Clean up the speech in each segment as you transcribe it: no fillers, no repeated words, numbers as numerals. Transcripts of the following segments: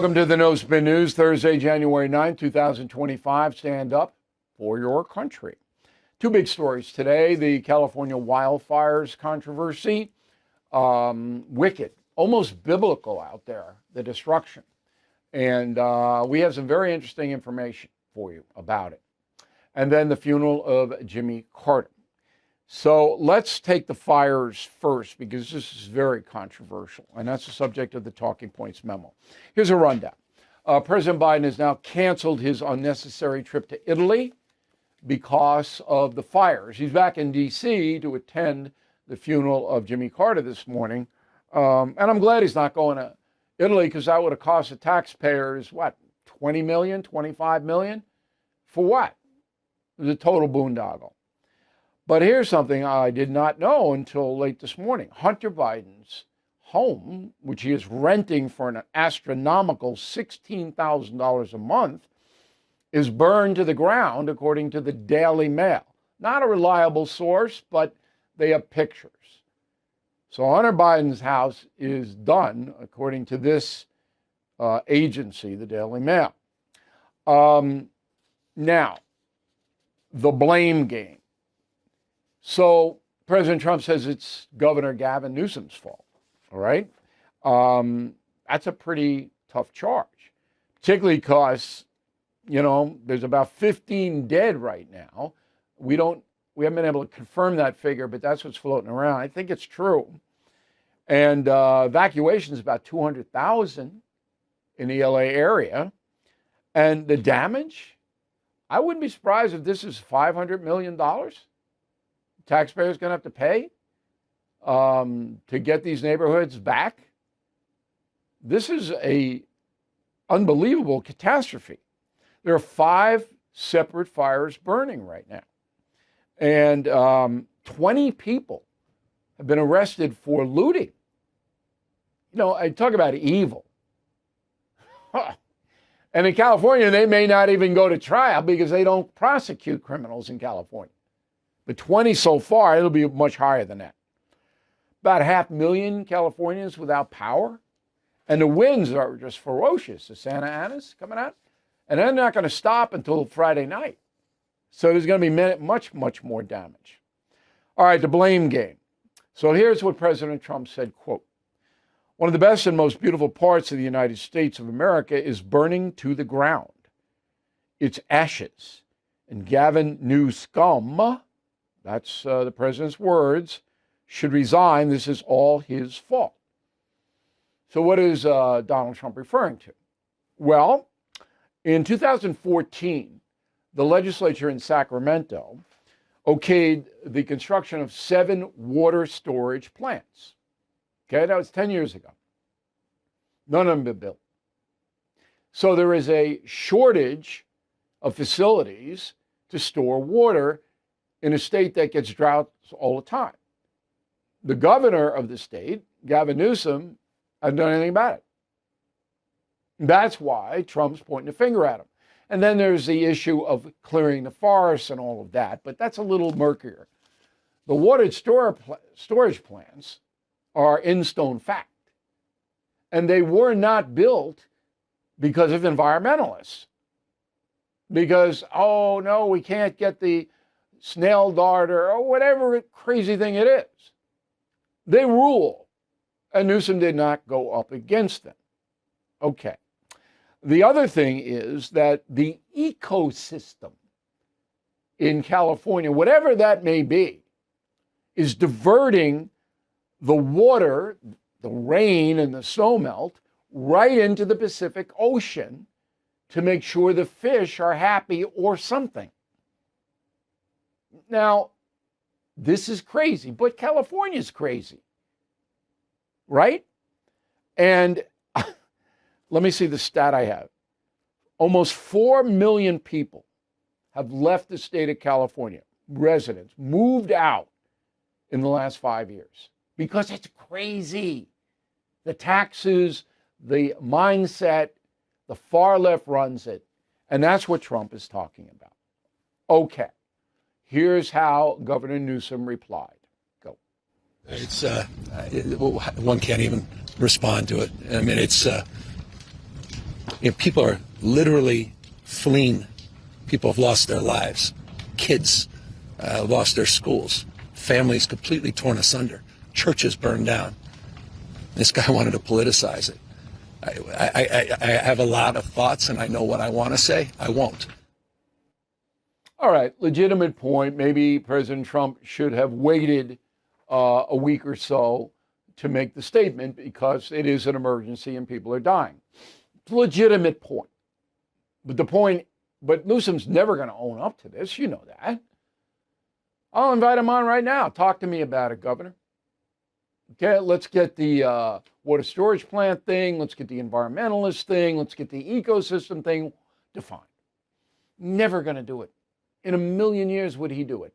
Welcome to the No Spin News, Thursday, January 9th, 2025. Stand up for your country. Two big stories today. The California wildfires controversy. Wicked, almost biblical out there, the destruction. And we have some very interesting information for you about it. And then the funeral of Jimmy Carter. So let's take the fires first, because this is very controversial, and that's the subject of the Talking Points memo. Here's a rundown. President Biden has now canceled his unnecessary trip to Italy because of the fires. He's back in D.C. to attend the funeral of Jimmy Carter this morning, and I'm glad he's not going to Italy, because that would have cost the taxpayers, what, $20 million, $25 million? For what? It was a total boondoggle. But here's something I did not know until late this morning. Hunter Biden's home, which he is renting for an astronomical $16,000 a month, is burned to the ground, according to the Daily Mail. Not a reliable source, but they have pictures. So Hunter Biden's house is done, according to this agency, the Daily Mail. Now, the blame game. So President Trump says it's Governor Gavin Newsom's fault, all right? That's a pretty tough charge, particularly because, there's about 15 dead right now. We haven't been able to confirm that figure, but that's what's floating around. I think it's true. And evacuation is about 200,000 in the LA area. And the damage, I wouldn't be surprised if this is $500 million. Taxpayers going to have to pay to get these neighborhoods back. This is a unbelievable catastrophe. There are 5 separate fires burning right now. And 20 people have been arrested for looting. I talk about evil. And in California, they may not even go to trial because they don't prosecute criminals in California. But 20 so far, it'll be much higher than that. About 500,000 Californians without power. And the winds are just ferocious. The Santa Ana's coming out. And they're not going to stop until Friday night. So there's going to be much, much more damage. All right, the blame game. So here's what President Trump said, quote, "One of the best and most beautiful parts of the United States of America is burning to the ground. Its ashes. And Gavin Newsom," that's the president's words, "should resign. This is all his fault." So what is Donald Trump referring to? Well, in 2014, the legislature in Sacramento okayed the construction of 7 water storage plants. Okay, that was 10 years ago. None of them have been built. So there is a shortage of facilities to store water in a state that gets droughts all the time. The governor of the state, Gavin Newsom, hasn't done anything about it. That's why Trump's pointing the finger at him. And then there's the issue of clearing the forests and all of that, but that's a little murkier. The water storage plants are in stone fact. And they were not built because of environmentalists. Because, oh no, we can't get the snail darter or whatever crazy thing it is. They rule. And Newsom did not go up against them. Okay. The other thing is that the ecosystem in California, whatever that may be, is diverting the water, the rain and the snowmelt, right into the Pacific Ocean to make sure the fish are happy or something. Now, this is crazy, but California's crazy, right? And let me see the stat I have. Almost 4 million people have left the state of California, residents, moved out in the last 5 years because it's crazy. The taxes, the mindset, the far left runs it. And that's what Trump is talking about. Okay, here's how Governor Newsom replied. Go. It's one can't even respond to it. I mean, it's People are literally fleeing. People have lost their lives. Kids lost their schools. Families completely torn asunder. Churches burned down. This guy wanted to politicize it. I have a lot of thoughts, and I know what I want to say. I won't. All right, legitimate point. Maybe President Trump should have waited a week or so to make the statement because it is an emergency and people are dying. Legitimate point. But Newsom's never going to own up to this. You know that. I'll invite him on right now. Talk to me about it, Governor. Okay, let's get the water storage plant thing. Let's get the environmentalist thing. Let's get the ecosystem thing defined. Never going to do it. In a million years would he do it.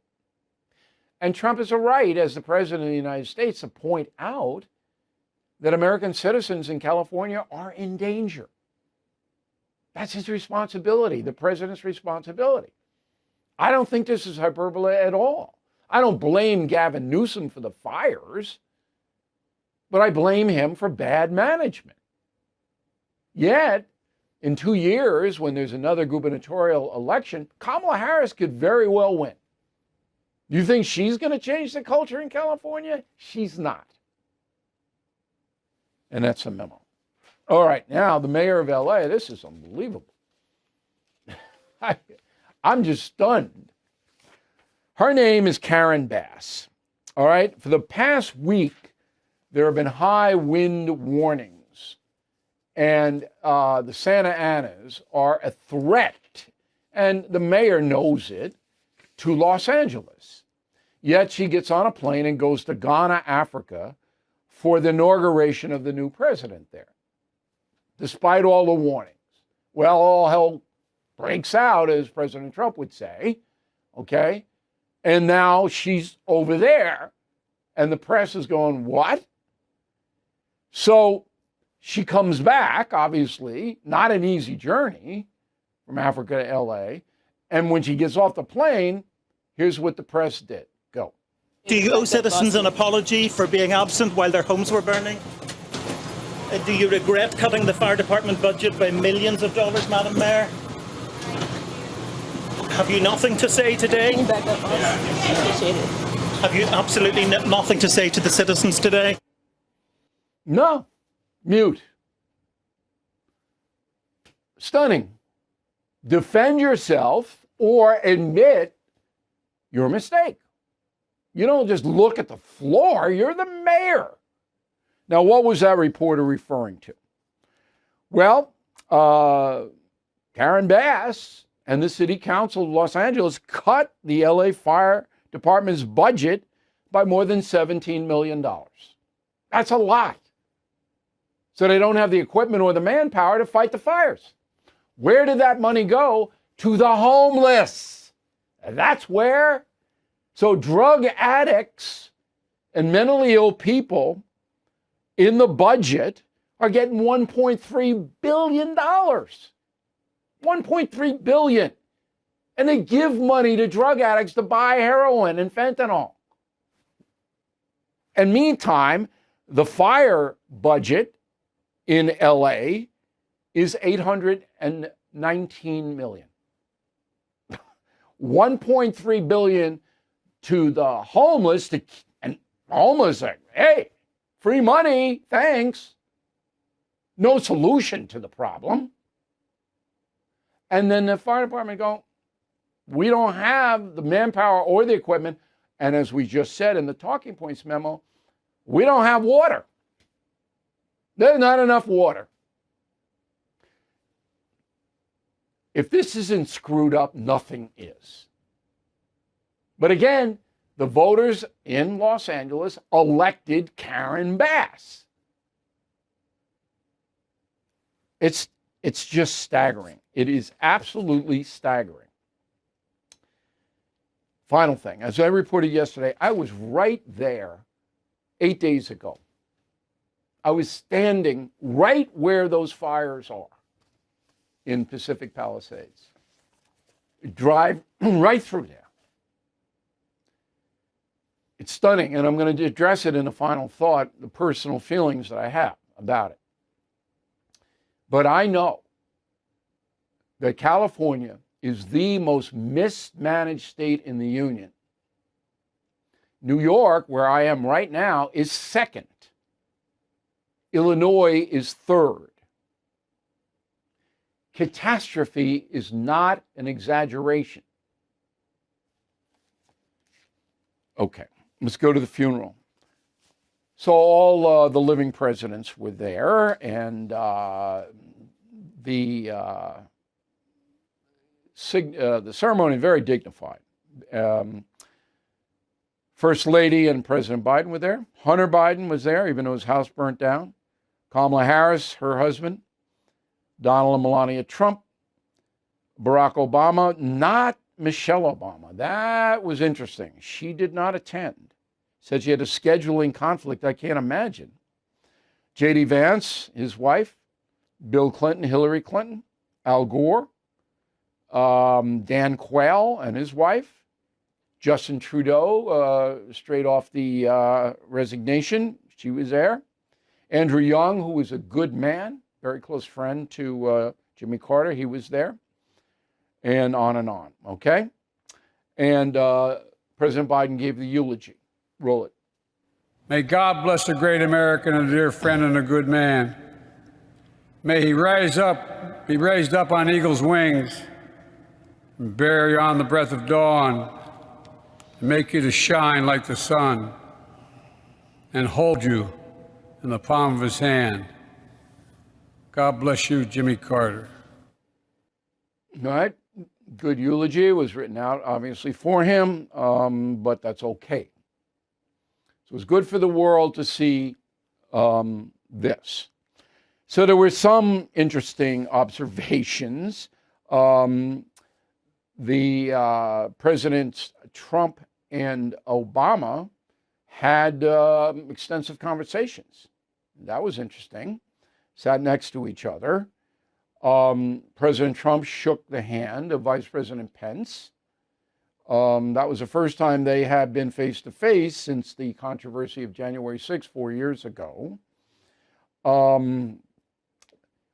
And Trump has a right, as the president of the United States, to point out that American citizens in California are in danger. That's his responsibility, the president's responsibility. I don't think this is hyperbole at all. I don't blame Gavin Newsom for the fires, but I blame him for bad management. Yet, in 2 years, when there's another gubernatorial election, Kamala Harris could very well win. You think she's going to change the culture in California? She's not. And that's a memo. All right, now the mayor of LA, this is unbelievable. I'm just stunned. Her name is Karen Bass. All right, for the past week, there have been high wind warnings, and the Santa Anas are a threat, and the mayor knows it, to Los Angeles. Yet she gets on a plane and goes to Ghana, Africa, for the inauguration of the new president there, despite all the warnings. Well, all hell breaks out, as President Trump would say, okay? And now she's over there, and the press is going, what? So she comes back, obviously, not an easy journey from Africa to LA. And when she gets off the plane, here's what the press did. Go. Do you owe citizens an apology for being absent while their homes were burning? Do you regret cutting the fire department budget by millions of dollars, Madam Mayor? Have you nothing to say today? Have you absolutely nothing to say to the citizens today? No. Mute. Stunning. Defend yourself or admit your mistake. You don't just look at the floor. You're the mayor. Now, what was that reporter referring to? Well, Karen Bass and the City Council of Los Angeles cut the LA Fire Department's budget by more than $17 million. That's a lot. So they don't have the equipment or the manpower to fight the fires. Where did that money go? To the homeless. And that's where. So drug addicts and mentally ill people in the budget are getting $1.3 billion. $1.3 billion. And they give money to drug addicts to buy heroin and fentanyl. And meantime, the fire budget in LA is $819 million. $1.3 billion to the homeless, and homeless are, hey, free money, thanks. No solution to the problem. And then the fire department go, we don't have the manpower or the equipment. And as we just said in the talking points memo, we don't have water. There's not enough water. If this isn't screwed up, nothing is. But again, the voters in Los Angeles elected Karen Bass. It's just staggering. It is absolutely staggering. Final thing, as I reported yesterday, I was right there 8 days ago. I was standing right where those fires are in Pacific Palisades. Drive right through there. It's stunning, and I'm going to address it in a final thought, the personal feelings that I have about it. But I know that California is the most mismanaged state in the union. New York, where I am right now, is second. Illinois is third. Catastrophe is not an exaggeration. Okay, let's go to the funeral. So all the living presidents were there, and the ceremony very dignified. First Lady and President Biden were there. Hunter Biden was there, even though his house burnt down. Kamala Harris, her husband. Donald and Melania Trump. Barack Obama, not Michelle Obama. That was interesting. She did not attend. Said she had a scheduling conflict I can't imagine. J.D. Vance, his wife. Bill Clinton, Hillary Clinton. Al Gore. Dan Quayle and his wife. Justin Trudeau, straight off the resignation, she was there. Andrew Young, who was a good man, very close friend to Jimmy Carter, he was there. And on, okay? And President Biden gave the eulogy. Roll it. May God bless a great American and a dear friend and a good man. May he be raised up on eagle's wings and bear you on the breath of dawn, and make you to shine like the sun, and hold you in the palm of his hand. God bless you, Jimmy Carter. All right. Good eulogy was written out, obviously, for him, but that's okay. So it was good for the world to see this. So there were some interesting observations. The Presidents Trump and Obama had extensive conversations. That was interesting. Sat next to each other. President Trump shook the hand of Vice President Pence. That was the first time they had been face to face since the controversy of January 6th, 4 years ago.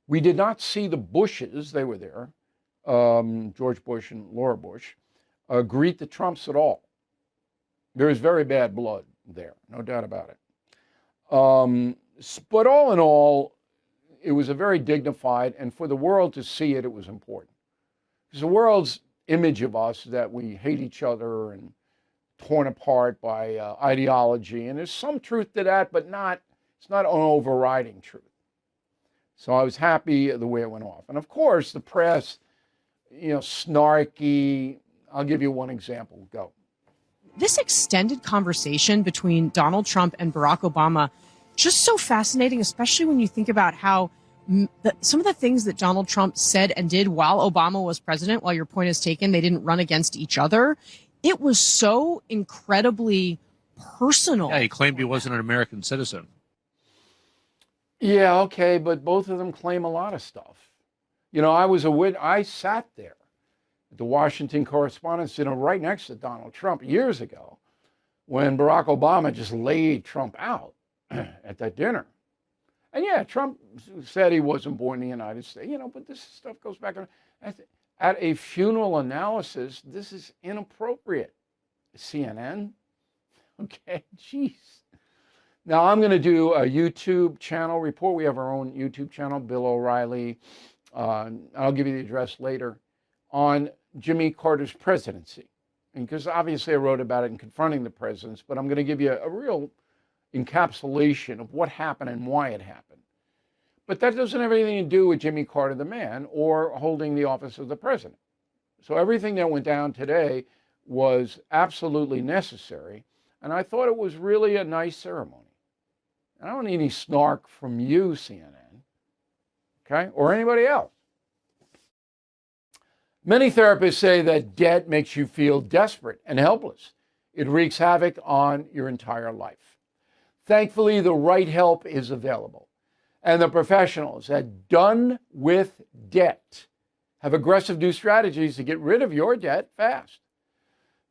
We did not see the Bushes, they were there, George Bush and Laura Bush, greet the Trumps at all. There is very bad blood there, no doubt about it. But all in all, it was a very dignified, and for the world to see it, it was important. Because the world's image of us that we hate each other and torn apart by ideology, and there's some truth to that, but it's not an overriding truth. So I was happy the way it went off. And of course, the press, snarky. I'll give you one example. Go. This extended conversation between Donald Trump and Barack Obama, just so fascinating, especially when you think about how some of the things that Donald Trump said and did while Obama was president, while your point is taken, they didn't run against each other. It was so incredibly personal. Yeah, he claimed he wasn't an American citizen. Yeah, okay, but both of them claim a lot of stuff. I sat there at the Washington Correspondents' Dinner right next to Donald Trump years ago when Barack Obama just laid Trump out at that dinner. And yeah, Trump said he wasn't born in the United States, but this stuff goes back. At a funeral analysis, this is inappropriate. CNN? Okay, jeez. Now I'm going to do a YouTube channel report. We have our own YouTube channel, Bill O'Reilly. I'll give you the address later, on Jimmy Carter's presidency. Because obviously I wrote about it in Confronting the Presidents, but I'm going to give you a real encapsulation of what happened and why it happened. But that doesn't have anything to do with Jimmy Carter, the man, or holding the office of the president. So everything that went down today was absolutely necessary, and I thought it was really a nice ceremony. I don't need any snark from you, CNN, okay, or anybody else. Many therapists say that debt makes you feel desperate and helpless. It wreaks havoc on your entire life. Thankfully, the right help is available. And the professionals at Done with Debt have aggressive new strategies to get rid of your debt fast.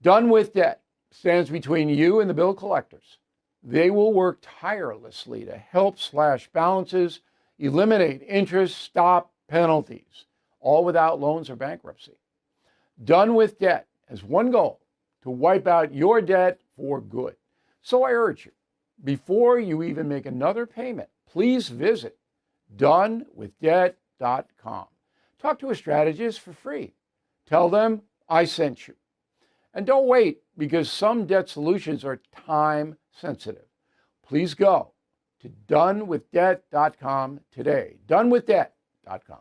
Done with Debt stands between you and the bill collectors. They will work tirelessly to help slash balances, eliminate interest, stop penalties. all without loans or bankruptcy. Done with Debt has one goal: to wipe out your debt for good. So I urge you, before you even make another payment, please visit donewithdebt.com. Talk to a strategist for free. Tell them I sent you. And don't wait, because some debt solutions are time sensitive. Please go to donewithdebt.com today. Donewithdebt.com.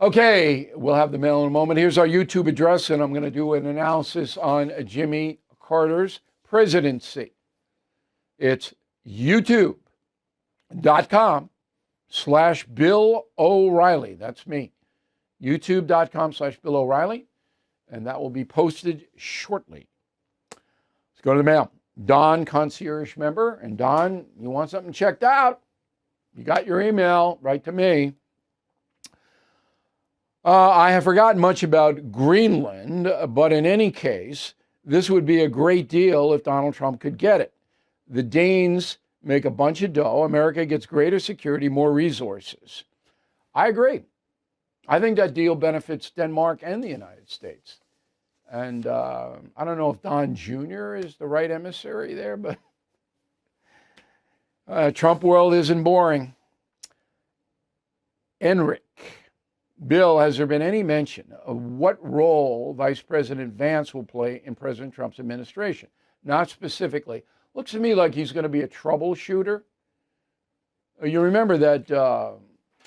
Okay, we'll have the mail in a moment. Here's our YouTube address, and I'm going to do an analysis on Jimmy Carter's presidency. It's youtube.com/Bill O'Reilly. That's me. youtube.com/Bill O'Reilly. And that will be posted shortly. Let's go to the mail. Don, concierge member. And Don, you want something checked out? You got your email, write to me. I have forgotten much about Greenland, but in any case, this would be a great deal if Donald Trump could get it. The Danes make a bunch of dough. America gets greater security, more resources. I agree. I think that deal benefits Denmark and the United States. And I don't know if Don Jr. is the right emissary there, but Trump world isn't boring. Enric. Bill, has there been any mention of what role Vice President Vance will play in President Trump's administration? Not specifically. Looks to me like he's going to be a troubleshooter. You remember that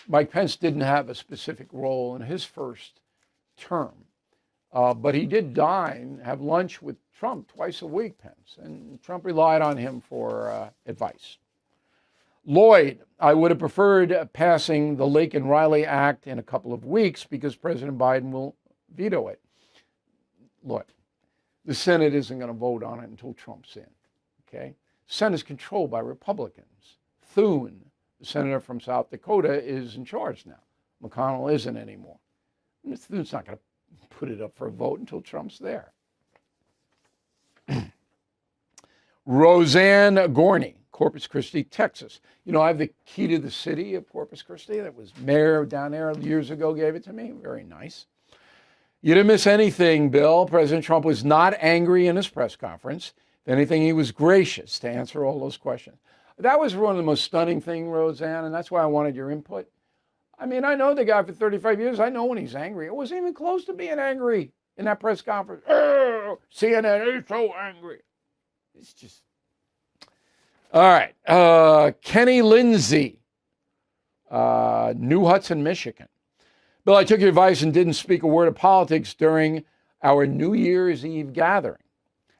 Mike Pence didn't have a specific role in his first term, but he did have lunch with Trump twice a week, Pence, and Trump relied on him for advice. Lloyd, I would have preferred passing the Lake and Riley Act in a couple of weeks because President Biden will veto it. Lloyd, the Senate isn't going to vote on it until Trump's in, okay? The Senate is controlled by Republicans. Thune, the senator from South Dakota, is in charge now. McConnell isn't anymore. Thune's not going to put it up for a vote until Trump's there. Roseanne Gorney, Corpus Christi, Texas. You know, I have the key to the city of Corpus Christi. That was mayor down there years ago, gave it to me. Very nice. You didn't miss anything, Bill. President Trump was not angry in his press conference. If anything, he was gracious to answer all those questions. That was one of the most stunning things, Roseanne, and that's why I wanted your input. I mean, I know the guy for 35 years. I know when he's angry. It wasn't even close to being angry in that press conference. Oh, CNN is so angry. It's just... All right. Kenny Lindsay, New Hudson, Michigan. Bill, I took your advice and didn't speak a word of politics during our New Year's Eve gathering.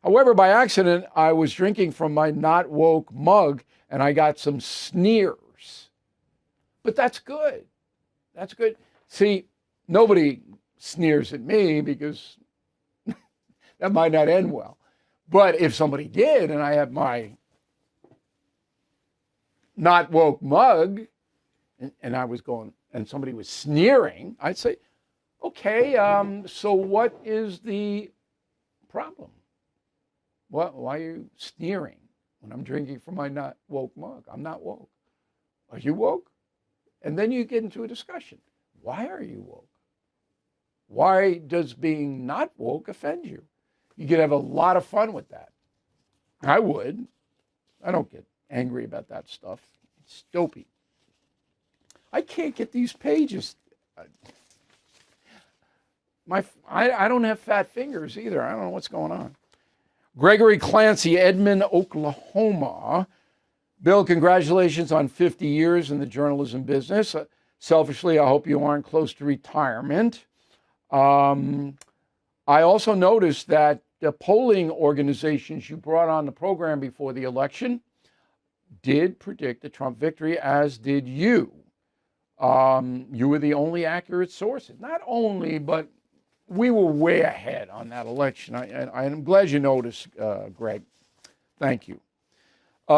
However, by accident, I was drinking from my not woke mug and I got some sneers. But that's good. That's good. See, nobody sneers at me because that might not end well. But if somebody did and I had my not woke mug and I was going and somebody was sneering, I'd say, okay, so what is the problem? Why are you sneering when I'm drinking from my not woke mug? I'm not woke. Are you woke? And then you get into a discussion. Why are you woke? Why does being not woke offend you? You could have a lot of fun with that. I would. I don't get angry about that stuff. It's dopey. I can't get these pages. I don't have fat fingers either. I don't know what's going on. Gregory Clancy, Edmond, Oklahoma. Bill, congratulations on 50 years in the journalism business. Selfishly, I hope you aren't close to retirement. I also noticed that the polling organizations you brought on the program before the election did predict the Trump victory, as did you. You were the only accurate sources. Not only, but we were way ahead on that election. I'm glad you noticed, Greg. Thank you.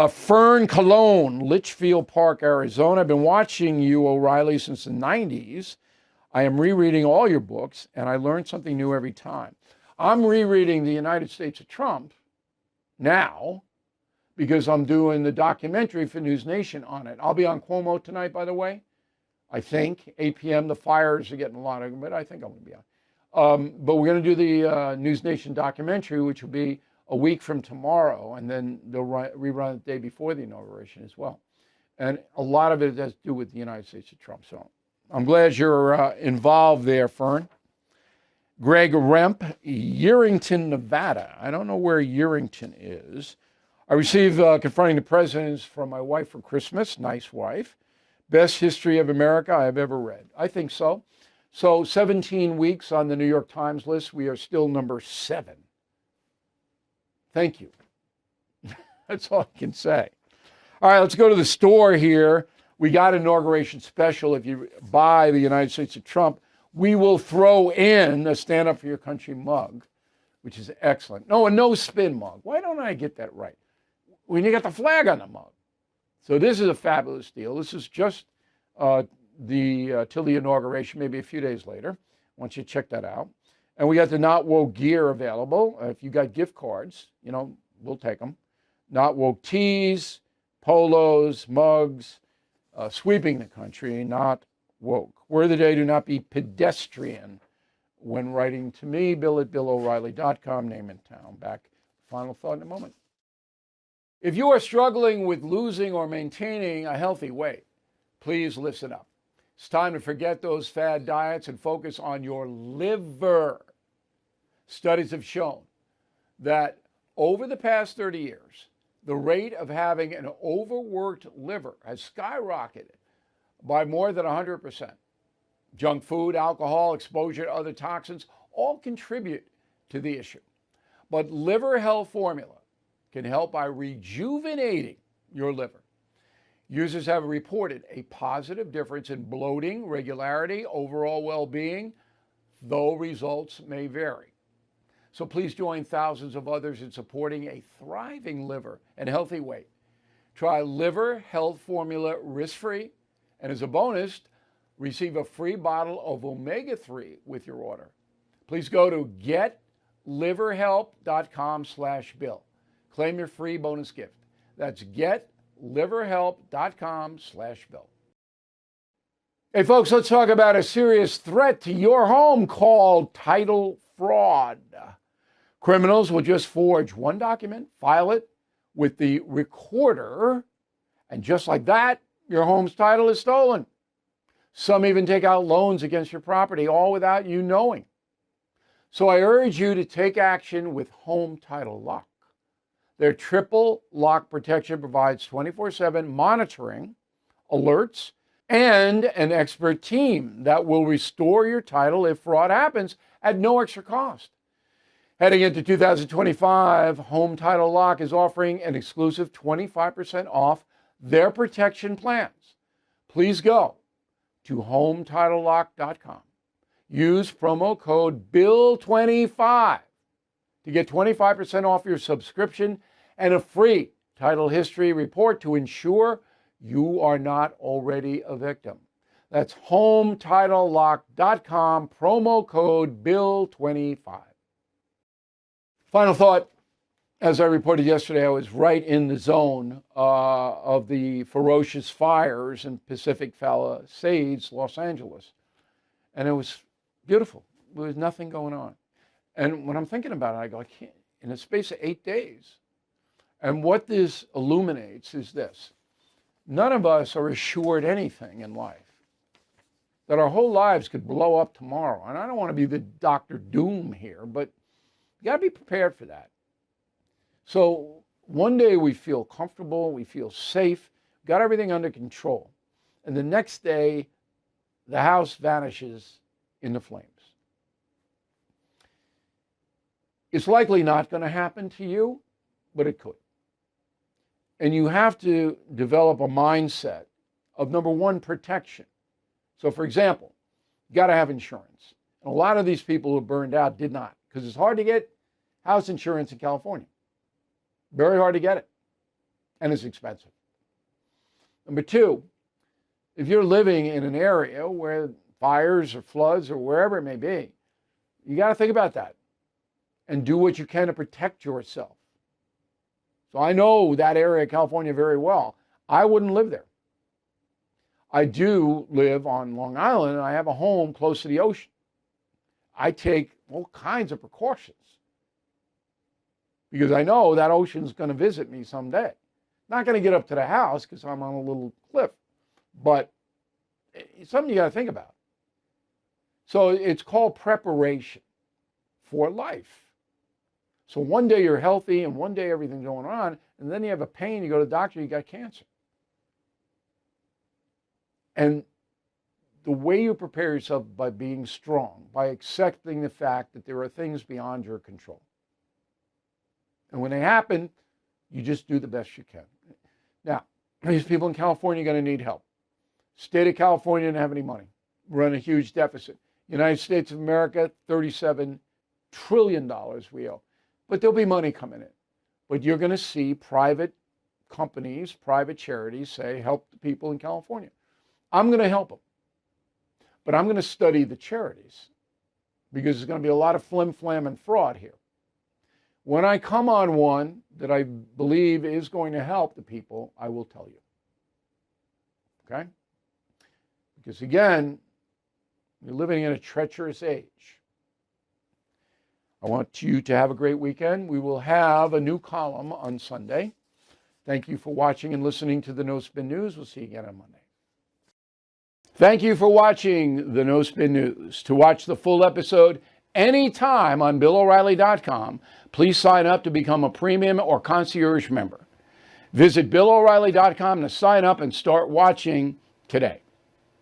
Fern Cologne, Litchfield Park, Arizona. I've been watching you, O'Reilly, since the 90s. I am rereading all your books, and I learn something new every time. I'm rereading The United States of Trump now because I'm doing the documentary for News Nation on it. I'll be on Cuomo tonight, by the way. I think 8 p.m. The fires are getting a lot of, but I think I'm going to be on. But we're going to do the News Nation documentary, which will be a week from tomorrow, and then they'll rerun it the day before the inauguration as well. And a lot of it has to do with the United States of Trump. So I'm glad you're involved there, Fern. Greg Remp, Yerington, Nevada. I don't know where Yerington is. I received Confronting the Presidents from my wife for Christmas. Nice wife. Best history of America I have ever read. I think so. So 17 weeks on the New York Times list. We are still number 7. Thank you. That's all I can say. All right, let's go to the store here. We got an inauguration special. If you buy the United States of Trump, we will throw in a Stand Up for Your Country mug, which is excellent. No, a no spin mug. Why don't I get that right? When you got the flag on the mug. So this is a fabulous deal. This is just till the inauguration, maybe a few days later. Once you check that out. And we got the Not Woke gear available. If you got gift cards, we'll take them. Not Woke tees, polos, mugs, sweeping the country, not woke. Word of the day, do not be pedestrian when writing to me, Bill at BillO'Reilly.com, name and town. Back, final thought in a moment. If you are struggling with losing or maintaining a healthy weight, please listen up. It's time to forget those fad diets and focus on your liver. Studies have shown that over the past 30 years, the rate of having an overworked liver has skyrocketed by more than 100%. Junk food, alcohol, exposure to other toxins all contribute to the issue. But Liver Health Formula can help by rejuvenating your liver. Users have reported a positive difference in bloating, regularity, overall well-being, though results may vary. So please join thousands of others in supporting a thriving liver and healthy weight. Try Liver Health Formula risk-free, and as a bonus, receive a free bottle of omega-3 with your order. Please go to getliverhelp.com/bill. Claim your free bonus gift. That's getliverhelp.com/bill. Hey folks, let's talk about a serious threat to your home called title fraud. Criminals will just forge one document, file it with the recorder, and just like that, your home's title is stolen. Some even take out loans against your property, all without you knowing. So I urge you to take action with Home Title Lock. Their triple lock protection provides 24/7 monitoring, alerts, and an expert team that will restore your title if fraud happens at no extra cost. Heading into 2025, Home Title Lock is offering an exclusive 25% off their protection plans. Please go to HomeTitleLock.com. Use promo code BILL25 to get 25% off your subscription and a free title history report to ensure you are not already a victim. That's HomeTitleLock.com, promo code BILL25. Final thought, as I reported yesterday, I was right in the zone of the ferocious fires in Pacific Palisades, Los Angeles. And it was beautiful. There was nothing going on. And when I'm thinking about it, I go, I can't, in a space of 8 days. And what this illuminates is this. None of us are assured anything in life. That our whole lives could blow up tomorrow. And I don't want to be the Dr. Doom here, but you got to be prepared for that. So one day we feel comfortable, we feel safe, got everything under control. And the next day, the house vanishes in the flames. It's likely not going to happen to you, but it could. And you have to develop a mindset of, number one, protection. So for example, you got to have insurance. And a lot of these people who burned out did not, because it's hard to get house insurance in California. Very hard to get it. And it's expensive. Number two, if you're living in an area where fires or floods or wherever it may be, you got to think about that and do what you can to protect yourself. So I know that area of California very well. I wouldn't live there. I do live on Long Island, and I have a home close to the ocean. I take all kinds of precautions because I know that ocean's going to visit me someday. Not going to get up to the house because I'm on a little cliff, but it's something you got to think about. So it's called preparation for life. So one day you're healthy and one day everything's going on, and then you have a pain, you go to the doctor, you got cancer. And the way you prepare yourself by being strong, by accepting the fact that there are things beyond your control. And when they happen, you just do the best you can. Now, these people in California are going to need help. State of California didn't have any money. We're in a huge deficit. United States of America, $37 trillion we owe. But there'll be money coming in. But you're going to see private companies, private charities say, help the people in California. I'm going to help them. But I'm going to study the charities because there's going to be a lot of flim-flam and fraud here. When I come on one that I believe is going to help the people, I will tell you. Okay? Because again, we're living in a treacherous age. I want you to have a great weekend. We will have a new column on Sunday. Thank you for watching and listening to the No Spin News. We'll see you again on Monday. Thank you for watching the No Spin News. To watch the full episode anytime on BillO'Reilly.com, please sign up to become a premium or concierge member. Visit BillO'Reilly.com to sign up and start watching today.